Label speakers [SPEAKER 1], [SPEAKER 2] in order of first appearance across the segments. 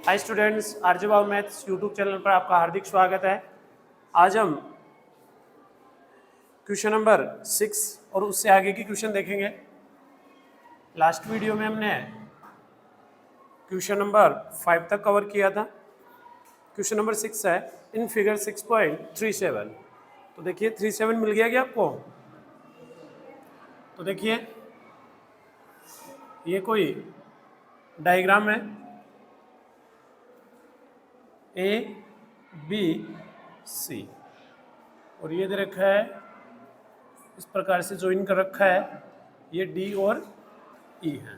[SPEAKER 1] Hi students, RJ बाबू maths YouTube channel पर आपका हार्दिक स्वागत है। आज हम क्वेश्चन नंबर 6 और उससे आगे की क्वेश्चन देखेंगे। लास्ट वीडियो में हमने क्वेश्चन नंबर 5 तक कवर किया था। क्वेश्चन नंबर 6 है इन फिगर 6.37। तो देखिए 37 मिल गया क्या आपको? तो देखिए ये कोई डायग्राम है, ए बी सी, और ये दे रखा है इस प्रकार से ज्वाइन कर रखा है। ये डी और ई है,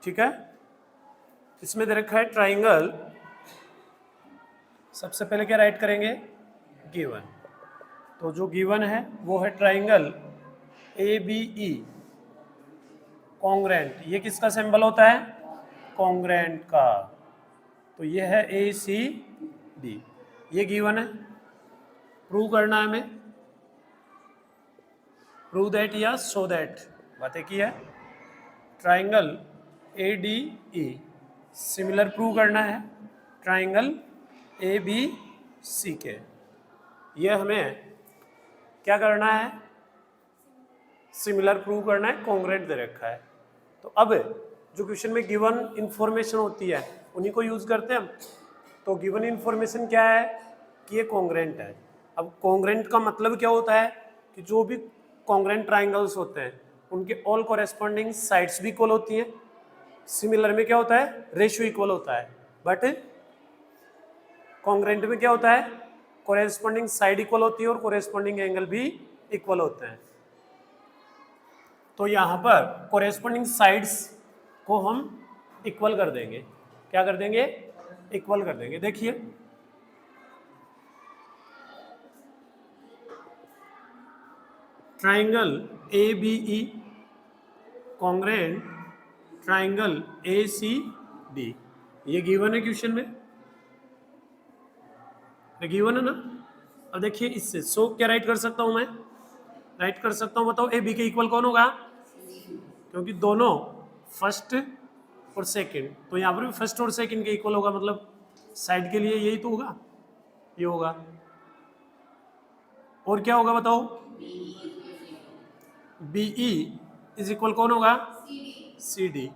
[SPEAKER 1] ठीक है। इसमें दे रखा है ट्राइंगल। सबसे पहले क्या राइट करेंगे? गिवन। तो जो गिवन है वो है triangle A B E congruent. ये किसका सिंबल होता है? कॉन्ग्रेंट का। तो ये है ए सी डी, ये गिवन है। प्रूव करना है हमें, प्रूव दैट या शो दैट, बात एक ही है। Triangle A D E similar prove करना है ट्राइंगल ए बी सी के। ये हमें क्या करना है? सिमिलर प्रूव करना है, कॉन्ग्रेंट दे रखा है। तो अब जो क्वेश्चन में गिवन इंफॉर्मेशन होती है उन्हीं को यूज करते हैं हम। तो गिवन इंफॉर्मेशन क्या है कि ये कॉन्ग्रेंट है। अब कॉन्ग्रेंट का मतलब क्या होता है कि जो भी कॉन्ग्रेंट ट्राइंगल्स होते हैं उनके ऑल कॉरेस्पॉन्डिंग साइड्स भी इक्वल होती हैं। सिमिलर में क्या होता है? रेशियो इक्वल होता है। बट कॉन्ग्रेंट में क्या होता है? कॉरेस्पॉन्डिंग साइड इक्वल होती है और कॉरेस्पॉन्डिंग एंगल भी इक्वल होते हैं। तो यहाँ पर कॉरेस्पॉन्डिंग साइड्स को हम इक्वल कर देंगे। क्या कर देंगे? इक्वल कर देंगे। देखिए triangle A B E congruent triangle A C D, ये गिवन है क्वेश्चन में, ये गिवन है ना। अब देखिए इससे सो क्या राइट कर सकता हूं मैं? राइट कर सकता हूं, बताओ ए बी के इक्वल कौन होगा? क्योंकि दोनों फर्स्ट और सेकंड, तो यहाँ पर भी फर्स्ट और सेकंड के इक्वल होगा, मतलब साइड के लिए यही तो होगा, ये होगा। और क्या होगा बताओ? बीई इज इक्वल कौन होगा? C D.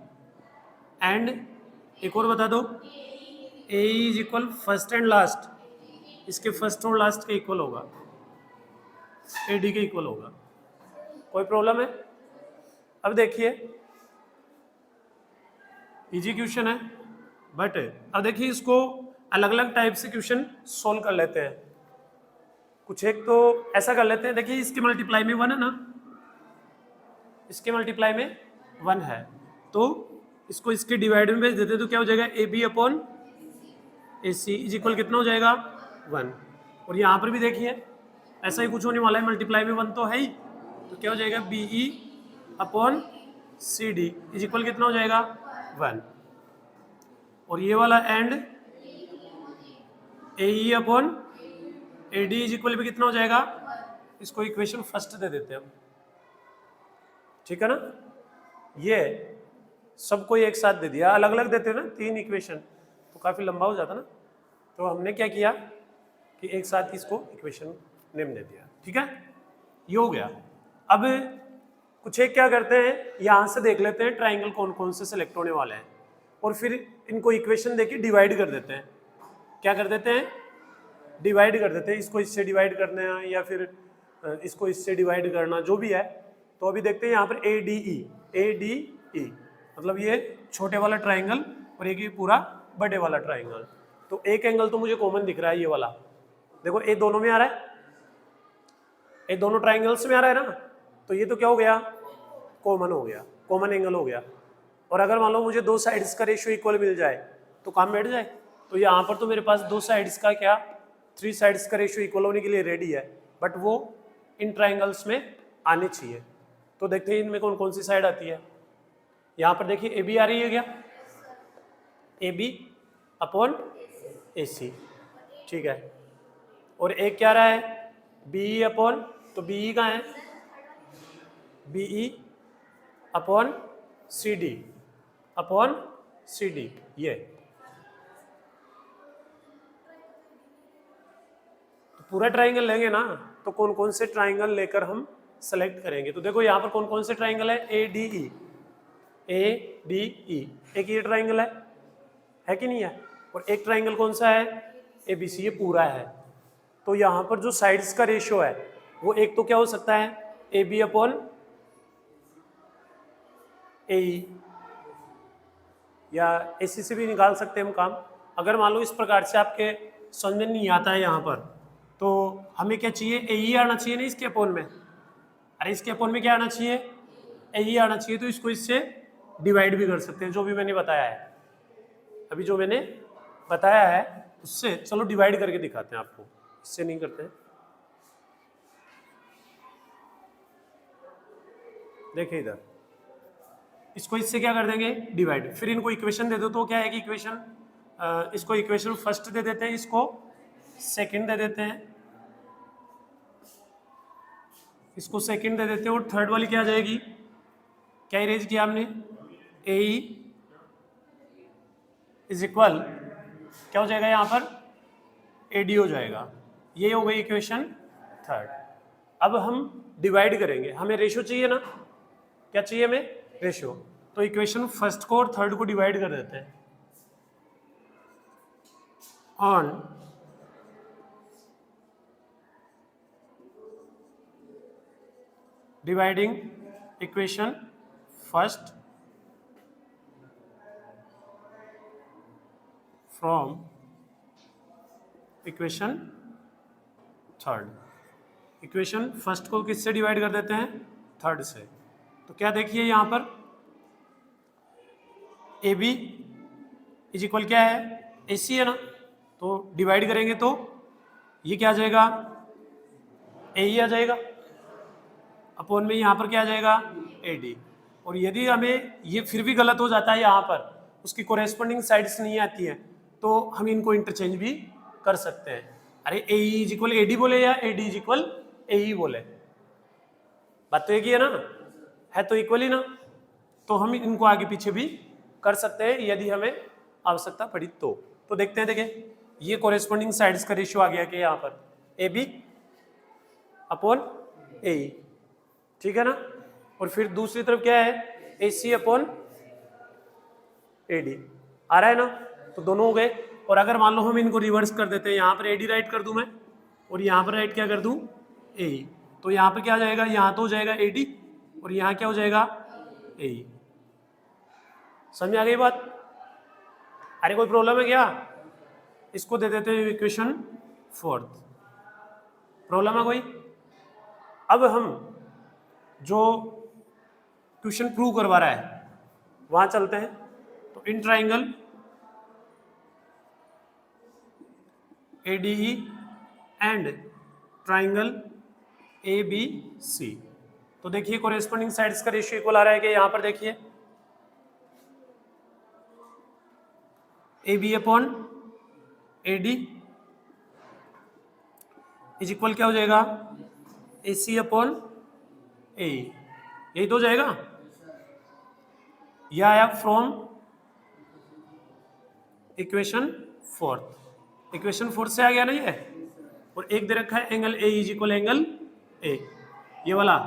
[SPEAKER 1] एंड एक और बता दो, A is equal first and last, इसके फर्स्ट और लास्ट के इक्वल होगा, ए डी के इक्वल होगा। कोई प्रॉब्लम है? अब देखिए इजी क्वेश्चन है, बट अब देखिए इसको अलग अलग टाइप से क्वेश्चन सोल्व कर लेते हैं। कुछ एक तो ऐसा कर लेते हैं, देखिए इसके मल्टीप्लाई में 1 है ना, इसके मल्टीप्लाई में 1 है, तो इसको इसके डिवाइड में भेज देते हैं। तो क्या हो जाएगा? A B upon A C is equal कितना हो जाएगा? 1। और यहाँ पर भी देखिए ऐसा ही कुछ होने वाला है, मल्टीप्लाई में 1 तो है ही, तो क्या हो जाएगा? B E upon C D is equal कितना हो जाएगा? 1। और ये वाला and A E upon A D is equal भी कितना हो जाएगा? इसको इक्वेशन फर्स्ट दे देते हैं हम, ठीक है ना। ये सबको एक साथ दे दिया, अलग अलग देते ना 3 इक्वेशन तो काफी लंबा हो जाता ना, तो हमने क्या किया कि एक साथ इसको इक्वेशन नेम दे दिया, ठीक है। ये हो गया। अब कुछ एक क्या करते हैं, यहां से देख लेते हैं ट्राइंगल कौन कौन से सिलेक्ट होने वाले हैं, और फिर इनको इक्वेशन देके डिवाइड कर देते हैं। क्या कर देते हैं? डिवाइड कर देते हैं। इसको इससे डिवाइड करना है या फिर इसको इससे डिवाइड करना, जो भी है। तो अभी देखते हैं यहाँ पर ए डी ई, मतलब ये छोटे वाला ट्राइंगल और एक ये पूरा बड़े वाला ट्राइंगल। तो एक एंगल तो मुझे कॉमन दिख रहा है, ये वाला देखो, ए दोनों में आ रहा है, ए दोनों ट्राइंगल्स में आ रहा है ना, तो ये तो क्या हो गया? कॉमन हो गया, कॉमन एंगल हो गया। और अगर मान लो मुझे 2 साइड्स का रेशियो इक्वल मिल जाए तो काम बैठ जाए। तो यहाँ पर तो मेरे पास 2 साइड्स का क्या, 3 साइड्स का रेशियो इक्वल होने के लिए रेडी है, बट वो इन ट्राइंगल्स में आने चाहिए। तो देखते हैं इनमें कौन कौन सी साइड आती है। यहाँ पर देखिए ए बी आ रही है क्या? ए बी अपॉन ए सी, ठीक है। और एक क्या रहा है? बी अपॉन, तो बी कहाँ है? B E upon C D upon C D, ये तो पूरा ट्राइंगल लेंगे ना, तो कौन कौन से ट्राइंगल लेकर हम सेलेक्ट करेंगे। तो देखो यहाँ पर कौन कौन से ट्राइंगल है, A D E, A D E, एक ये ट्राइंगल है कि नहीं है, और एक ट्राइंगल कौन सा है, ए बी सी, ये पूरा है। तो यहाँ पर जो साइड्स का रेशियो है वो एक तो क्या हो सकता है, ए बी अपॉन ए ई, या ए सी से भी निकाल सकते हैं हम काम। अगर मान लो इस प्रकार से आपके समझ में नहीं आता है यहाँ पर, तो हमें क्या चाहिए, ए ई आना चाहिए ना इसके अपोन में। अरे इसके अपोन में क्या आना चाहिए, ए ई आना चाहिए। तो इसको इससे डिवाइड भी कर सकते हैं, जो भी मैंने बताया है अभी, जो मैंने बताया है उससे चलो डिवाइड करके दिखाते हैं आपको, इससे नहीं करते हैं। देखिए इधर, इसको इससे क्या कर देंगे, डिवाइड। फिर इनको इक्वेशन दे दो, तो क्या है कि इक्वेशन, इसको इक्वेशन फर्स्ट दे देते हैं, इसको सेकंड दे देते हैं, इसको सेकंड दे देते हैं, और थर्ड वाली क्या आ जाएगी, क्या इरेज किया हमने, ए ई इज इक्वल, क्या हो जाएगा यहाँ पर, ए डी हो जाएगा। ये हो गई इक्वेशन थर्ड। अब हम डिवाइड करेंगे, हमें रेशियो चाहिए ना, क्या चाहिए हमें, रेशियो। तो इक्वेशन फर्स्ट को और थर्ड को डिवाइड कर देते हैं on dividing equation first from equation third. Equation first को किससे डिवाइड कर देते हैं, थर्ड से। तो क्या देखिए यहाँ पर, ए बी इज इक्वल क्या है, ए सी है ना, तो डिवाइड करेंगे तो ये क्या आ जाएगा, ए ई आ जाएगा, अपोन में यहाँ पर क्या आ जाएगा, ए डी। और यदि हमें ये फिर भी गलत हो जाता है, यहाँ पर उसकी कोरेस्पोंडिंग साइड्स नहीं आती हैं, तो हम इनको इंटरचेंज भी कर सकते हैं। अरे A E is equal A D बोले या A D is equal A E बोले, बात तो एक ही है ना, है तो इक्वल ही ना। तो हम इनको आगे पीछे भी कर सकते हैं यदि हमें आवश्यकता पड़ी तो। देखते हैं, देखिए ये कोरेस्पोंडिंग साइड्स का रेशियो आ गया कि यहाँ पर ए बी अपॉन ए ई, ठीक है ना। और फिर दूसरी तरफ क्या है, ए सी अपॉन ए डी आ रहा है ना, तो दोनों हो गए। और अगर मान लो हम इनको रिवर्स कर देते हैं, यहाँ पर ए डी राइट कर दूं मैं, और यहाँ पर राइट क्या कर दूं, ए ई, तो यहाँ पर क्या आ जाएगा, यहाँ तो हो जाएगा ए डी, और यहाँ क्या हो जाएगा, ए ई। समझ में आ गई बात। अरे कोई प्रॉब्लम है क्या, इसको दे देते हैं इक्वेशन फोर्थ, प्रॉब्लम है कोई। अब हम जो क्वेश्चन प्रूव करवा रहा है वहां चलते हैं। तो in triangle ADE and triangle ABC, तो देखिए कोरेस्पोंडिंग साइड्स का रेशियो इक्वल आ रहा है कि यहाँ पर देखिए AB upon AD is equal क्या हो जाएगा, AC अपॉन AE, यही तो हो जाएगा। यह आया from equation fourth, equation fourth से आ गया ना ये। और एक दे रखा है angle A is equal angle A, ये वाला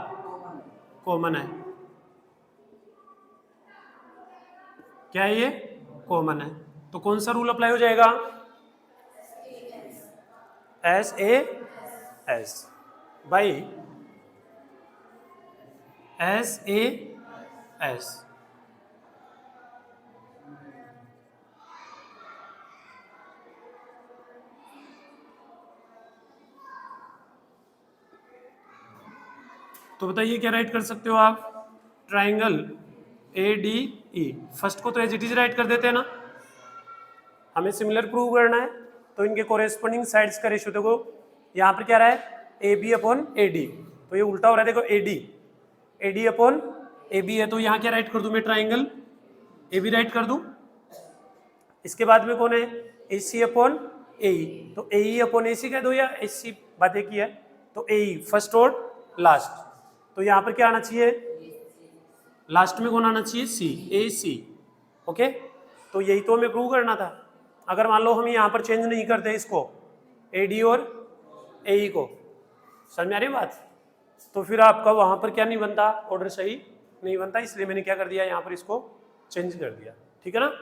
[SPEAKER 1] कॉमन है, क्या है ये, कॉमन है। तो कौन सा रूल अप्लाई हो जाएगा, S A S by S A S. तो बताइए क्या राइट कर सकते हो आप, ट्राइंगल ADE, फर्स्ट को तो एज इट इज राइट कर देते हैं ना, हमें सिमिलर प्रूव करना है। तो इनके कोरेस्पोंडिंग साइड्स का रेशियो देखो, यहाँ पर क्या रहा है, AB अपॉन AD, तो ये उल्टा हो रहा है देखो, AD अपॉन AB है, तो यहाँ क्या राइट कर दूं मैं, ट्राइंगल AB राइट कर दूं। इसके बाद में कौन है, AC अपॉन AE, तो AE अपॉन AC कह दो या AC, बात एक ही है। तो AE फर्स्ट और लास्ट, तो यहाँ पर क्या आना चाहिए, लास्ट में कौन आना चाहिए, C, AC, ओके। तो यही तो हमें प्रूव करना था। अगर मान लो हम यहाँ पर चेंज नहीं करते इसको AD और AE को, समझ में आ रही बात, तो फिर आपका वहां पर क्या नहीं बनता, ऑर्डर सही नहीं बनता, इसलिए मैंने क्या कर दिया यहाँ पर इसको चेंज कर दिया, ठीक है ना।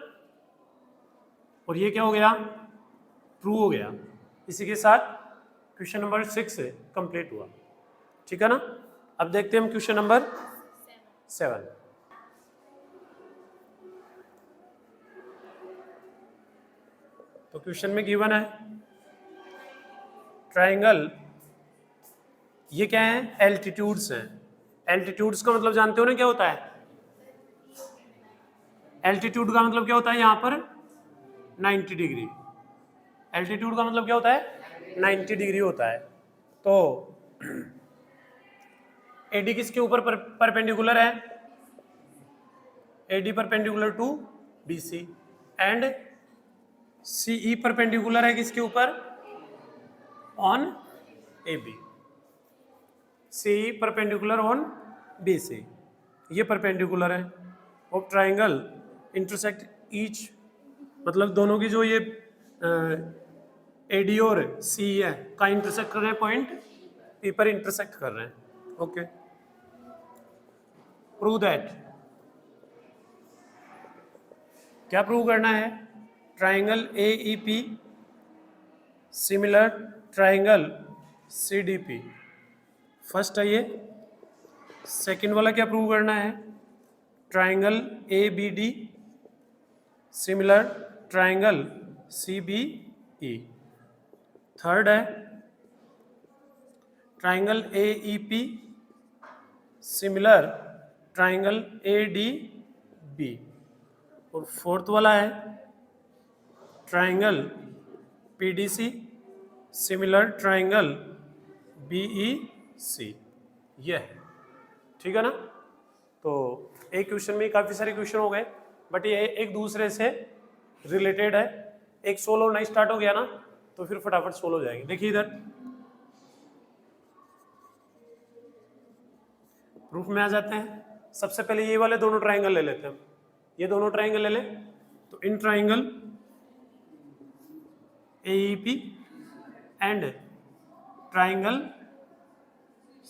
[SPEAKER 1] और ये क्या हो गया, प्रूव हो गया। इसी के साथ क्वेश्चन नंबर 6 कंप्लीट हुआ, ठीक है ना। अब देखते हैं हम क्वेश्चन नंबर 7। तो क्वेश्चन में गिवन है ट्राइंगल, ये क्या है, एल्टीट्यूड्स हैं। एल्टीट्यूड्स का मतलब जानते हो ना क्या होता है, एल्टीट्यूड का मतलब क्या होता है यहाँ पर 90 डिग्री, एल्टीट्यूड का मतलब क्या होता है 90 डिग्री होता है। तो AD किसके ऊपर परपेंडिकुलर है, AD perpendicular to BC and CE perpendicular है किसके ऊपर, on AB, CE perpendicular on BC, ये परपेंडिकुलर है। ऑफ ट्राइंगल इंटरसेक्ट ईच, मतलब दोनों की जो ये AD और CE है का इंटरसेक्ट कर रहे हैं, पॉइंट P पर इंटरसेक्ट कर रहे हैं। ओके, प्रूव दैट, क्या प्रूव करना है, triangle AEP similar triangle CDP, first है ये। सेकंड वाला क्या प्रूव करना है, triangle ABD similar triangle CBE। Third है triangle AEP similar triangle ADB। और फोर्थ वाला है triangle PDC similar triangle BEC, ये है, ठीक है ना। तो एक क्वेश्चन में काफी सारे क्वेश्चन हो गए, बट ये एक दूसरे से रिलेटेड है। एक सोल्व होना स्टार्ट हो गया ना तो फिर फटाफट सोल्व हो जाएंगे। देखिए इधर प्रूफ में आ जाते हैं। सबसे पहले ये वाले दोनों ट्राइंगल ले लेते हैं, ये दोनों ट्राइंगल ले लें। तो in triangle AEP and triangle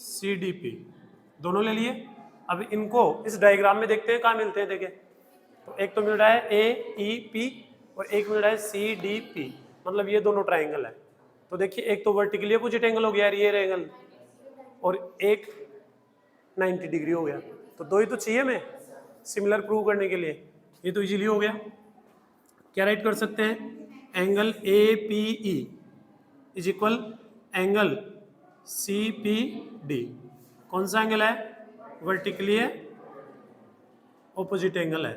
[SPEAKER 1] CDP दोनों ले लिए। अब इनको इस डायग्राम में देखते हैं कहाँ मिलते हैं। देखें तो एक तो मिल रहा है AEP और एक मिल रहा है CDP, मतलब ये दोनों ट्राइंगल है। तो देखिए एक तो वर्टिकली अपोजिट एंगल हो गया ये एंगल, और एक 90 डिग्री हो गया। तो दो ही तो चाहिए हमें सिमिलर प्रूव करने के लिए, ये तो इजीली हो गया। क्या राइट कर सकते हैं, angle APE is equal angle CPD। कौन सा एंगल है, वर्टिकली है, ऑपोजिट एंगल है।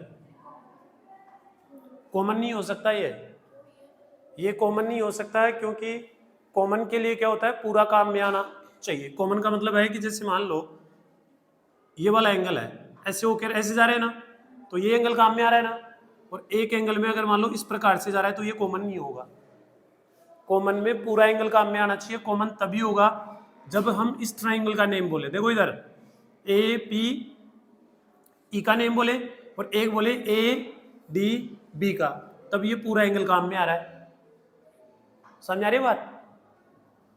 [SPEAKER 1] कॉमन नहीं हो सकता ये कॉमन नहीं हो सकता है, क्योंकि कॉमन के लिए क्या होता है, पूरा काम में आना चाहिए। कॉमन का मतलब है कि जैसे मान लो ये वाला एंगल है, ऐसे होकर ऐसे जा रहे हैं ना, तो ये एंगल काम में आ रहा है ना, और एक एंगल में अगर मान लो इस प्रकार से जा रहा है तो ये कॉमन नहीं होगा। कॉमन में पूरा एंगल काम में आना चाहिए। कॉमन तभी होगा जब हम इस ट्राइंगल का नेम बोले। देखो इधर APE का नेम बोले और एक बोले ADB का, तब ये पूरा एंगल काम में आ रहा है। समझ आ रही बात।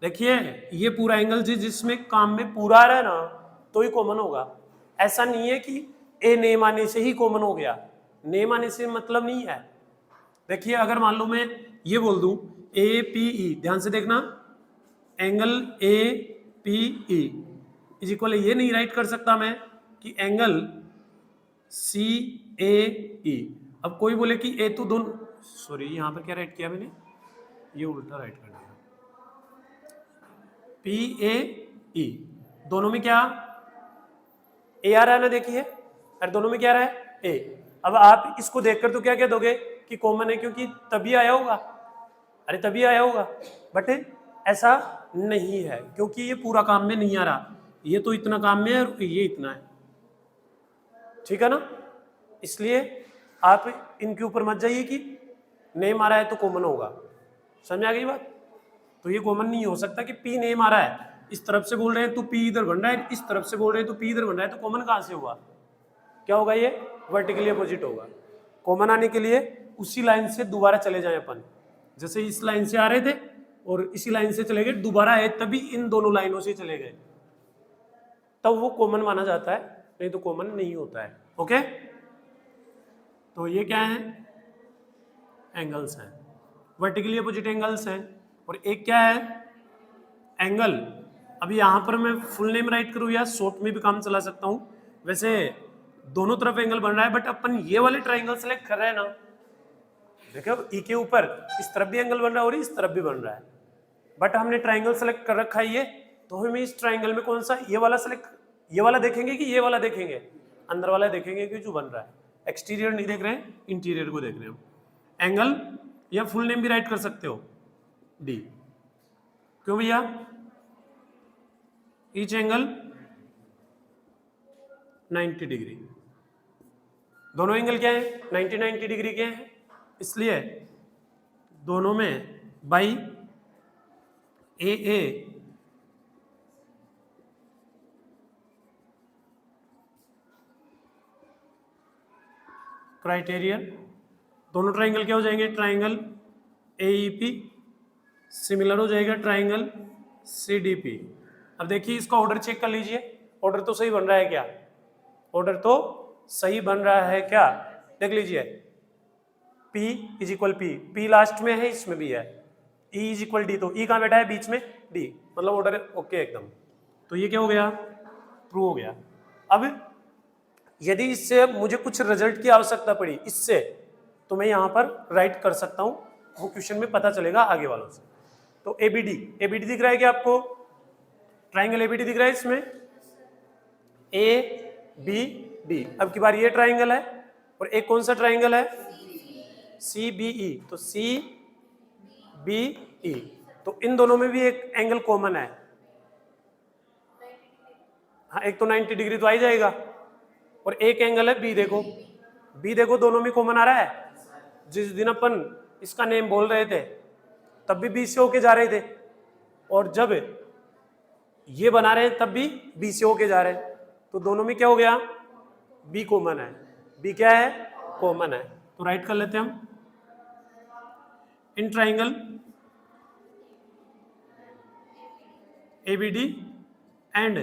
[SPEAKER 1] देखिए ये पूरा एंगल जिसमें काम में पूरा आ रहा है ना तो ही कॉमन होगा। ऐसा नहीं है कि ए नेम आने से ही कॉमन हो गया, नेम आने से मतलब नहीं है। देखिए अगर मान लो मैं ये बोल दूं APE, ध्यान से देखना, एंगल APE इज इक्वल, ये नहीं राइट कर सकता मैं कि एंगल CAE। अब कोई बोले कि ए तो दोनों, सॉरी यहां पर क्या राइट किया मैंने, ये उल्टा राइट कर दिया। PAE दोनों में क्या ए आ रहा है ना, देखिए और दोनों में क्या आ रहा है ए। अब आप इसको देखकर तो क्या कह दोगे कि कॉमन है, क्योंकि तभी आया होगा, अरे तभी आया होगा। बट ऐसा नहीं है, क्योंकि ये पूरा काम में नहीं आ रहा, ये तो इतना काम में है और ये इतना है, ठीक है ना। इसलिए आप इनके ऊपर मत जाइए कि नेम आ रहा है तो कॉमन होगा। समझ आ गई बात। तो ये कॉमन नहीं हो सकता कि पी नेम आ रहा है, इस तरफ से बोल रहे हैं तो पी इधर बन रहा है, इस तरफ से बोल रहे हैं तो पी इधर बन रहा है, तो कॉमन कहां से होगा, क्या होगा, ये वर्टिकली अपोजिट होगा। कॉमन आने के लिए उसी लाइन से दोबारा चले जाएं अपन, जैसे इस लाइन से आ रहे थे और इसी लाइन से चले गए, दोबारा आए तभी इन दोनों लाइनों से चले गए, तब वो कॉमन माना जाता है, नहीं तो कॉमन नहीं होता है। ओके, तो ये क्या है, एंगल्स हैं, वर्टिकली अपोजिट एंगल्स हैं। और एक क्या है, एंगल। अब यहाँ पर मैं फुल नेम राइट करूँ या शॉर्ट में भी काम चला सकता हूँ, वैसे दोनों तरफ एंगल बन रहा है, बट अपन ये वाले ट्राइंगल सेलेक्ट कर रहे हैं ना, देखो ई के ऊपर इस तरफ भी एंगल बन रहा है और इस तरफ भी बन रहा है, बट हमने ट्राइंगल सेलेक्ट कर रखा है ये, तो हमें इस ट्राइंगल में कौन सा, ये वाला सेलेक्ट, ये वाला देखेंगे कि ये वाला देखेंगे, अंदर वाला देखेंगे कि जो बन रहा है, एक्सटीरियर नहीं देख रहे हैं, इंटीरियर को देख रहे हैं। एंगल या फुल नेम भी राइट कर सकते हो, डी, क्यों भैया, ईच एंगल 90 डिग्री, दोनों एंगल क्या है, 90 डिग्री के हैं, इसलिए दोनों में बाई ए क्राइटेरियन, दोनों ट्राइंगल क्या हो जाएंगे, ट्राइंगल AEP सिमिलर हो जाएगा ट्राइंगल CDP। अब देखिए इसका ऑर्डर चेक कर लीजिए, ऑर्डर तो सही बन रहा है क्या, ऑर्डर तो सही बन रहा है क्या, देख लीजिए, P is equal P last में है, इसमें भी है, E इज इक्वल D, तो E कहाँ बैठा है, बीच में D, मतलब ऑर्डर ओके एकदम। तो ये क्या हो गया, प्रूव हो गया। अब यदि इससे मुझे कुछ रिजल्ट की आवश्यकता पड़ी इससे, तो मैं यहाँ पर राइट कर सकता हूँ, वो क्वेश्चन में पता चलेगा आगे वालों से। तो ABD दिख रहा है क्या आपको, ट्राइंगल ABD दिख रहा है इसमें, ABD। अब की बार ये ट्राइंगल है और एक कौन सा ट्राइंगल है, CBE, तो CBE, तो इन दोनों में भी एक एंगल कॉमन है, हाँ एक तो 90 डिग्री तो आ ही जाएगा, और एक एंगल है B देखो दोनों में कॉमन आ रहा है। जिस दिन अपन इसका नेम बोल रहे थे तब भी B से होके जा रहे थे, और जब ये बना रहे हैं तब भी B से होके जा रहे हैं, तो दोनों में क्या हो गया, B कॉमन है, B क्या है, कॉमन है, तो राइट कर लेते हैं हम, in triangle ABD and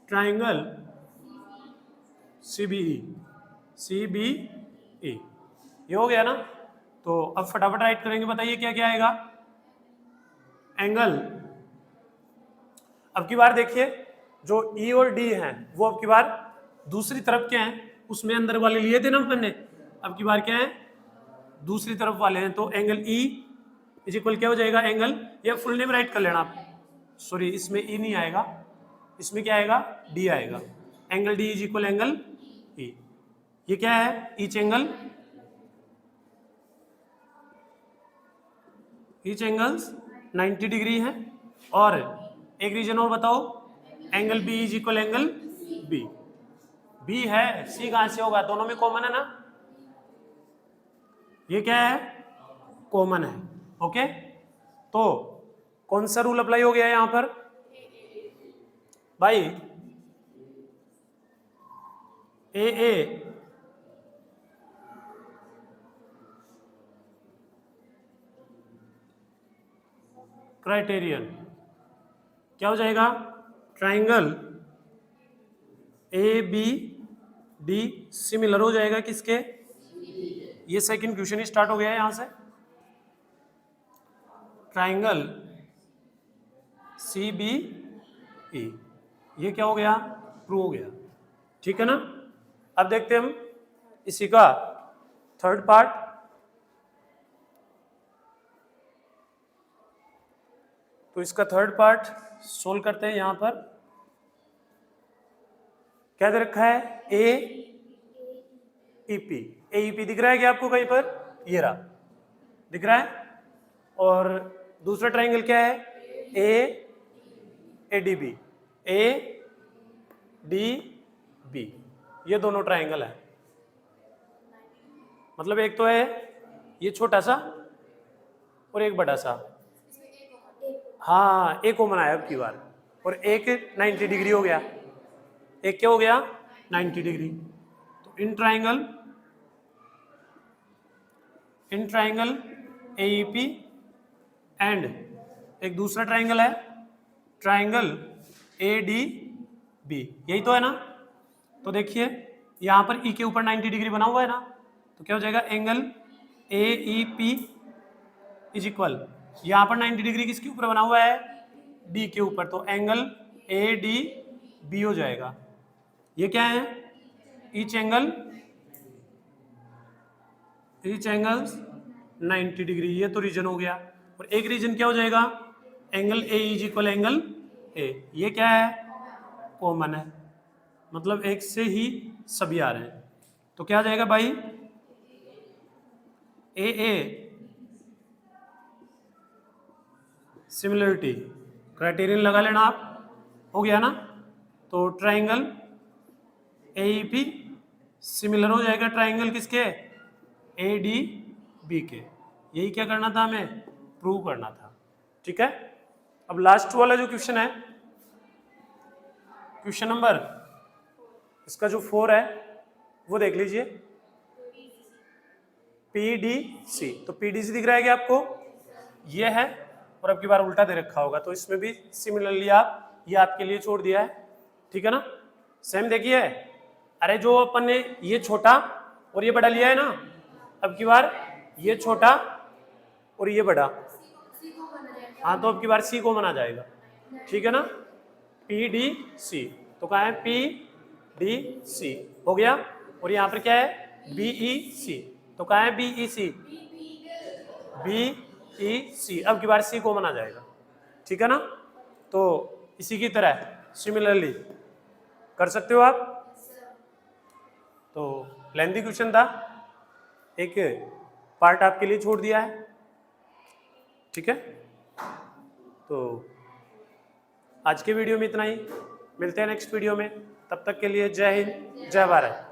[SPEAKER 1] triangle CBE ये हो गया ना। तो अब फटाफट राइट करेंगे, बताइए क्या क्या आएगा, एंगल। अब की बार देखिए जो E और D हैं वो अब की बार दूसरी तरफ के हैं, उसमें अंदर वाले लिए थे ना हमने, अब की बार क्या है, दूसरी तरफ वाले हैं, तो एंगल E इज इक्वल क्या हो जाएगा, एंगल, या फुल नेम राइट कर लेना आप, सॉरी इसमें E नहीं आएगा, इसमें क्या आएगा, D आएगा, angle D is equal angle E। ये क्या है, ईच एंगल्स 90 डिग्री है, और एक रीजन और बताओ, angle B is equal angle B है, C कहां से होगा, दोनों में कॉमन है ना, ये क्या है, कॉमन है। ओके, तो कौन सा रूल अप्लाई हो गया है यहां पर भाई, AA क्राइटेरियन क्या हो जाएगा, ट्राइंगल ABD सिमिलर हो जाएगा किसके, ये सेकंड क्वेश्चन स्टार्ट हो गया है यहां से, ट्राइंगल CBE, ये क्या हो गया, प्रूव हो गया, ठीक है ना। अब देखते हैं हम इसी का थर्ड पार्ट, तो इसका थर्ड पार्ट सोल्व करते हैं। यहां पर क्या दे रखा है, AEP दिख रहा है क्या आपको कहीं पर, ये रहा दिख रहा है, और दूसरा ट्राइंगल क्या है, ADB ये दोनों ट्राइंगल है, मतलब एक तो है ये छोटा सा और एक बड़ा सा, हाँ एक कॉमन आया अब की बार, और एक 90 डिग्री हो गया, एक क्या हो गया 90 डिग्री। तो in triangle in triangle AEP and एक दूसरा ट्राइंगल है ट्राइंगल ADB, यही तो है ना। तो देखिए यहां पर E के ऊपर 90 डिग्री बना हुआ है ना, तो क्या हो जाएगा एंगल AEP इज इक्वल, यहां पर 90 डिग्री किसके ऊपर बना हुआ है D के ऊपर, तो एंगल ADB हो जाएगा। ये क्या है ईच एंगल्स 90 डिग्री, ये तो रीजन हो गया। और एक रीजन क्या हो जाएगा angle A is equal angle A, ये क्या है कॉमन है, मतलब एक से ही सभी आ रहे हैं, तो क्या आ जाएगा भाई AA सिमिलरिटी क्राइटेरियन लगा लेना आप, हो गया ना। तो ट्राइंगल AEP सिमिलर हो जाएगा ट्राइंगल किसके ADB के, यही क्या करना था हमें प्रूव करना था। ठीक है, अब लास्ट वाला जो क्वेश्चन है क्वेश्चन नंबर इसका जो 4 है वो देख लीजिए PDC, तो PDC दिख रहा है क्या आपको, ये है, और अब की बार उल्टा दे रखा होगा, तो इसमें भी सिमिलरली आप ये आपके लिए छोड़ दिया है, ठीक है ना। सेम देखिए, अरे जो अपन ने ये छोटा और ये बड़ा लिया है ना, अब की बार ये छोटा और ये बड़ा, हाँ तो अब की बार C कॉमन आ जाएगा, ठीक है ना। PDC, तो कहा है PDC हो गया, और यहाँ पर क्या है BEC, तो कहा है BEC, अब की बार C कॉमन आ जाएगा, ठीक है ना। तो इसी की तरह सिमिलरली कर सकते हो आप। तो लेंथी क्वेश्चन था, एक पार्ट आपके लिए छोड़ दिया है, ठीक है। तो आज के वीडियो में इतना ही, मिलते हैं नेक्स्ट वीडियो में, तब तक के लिए जय हिंद जय भारत।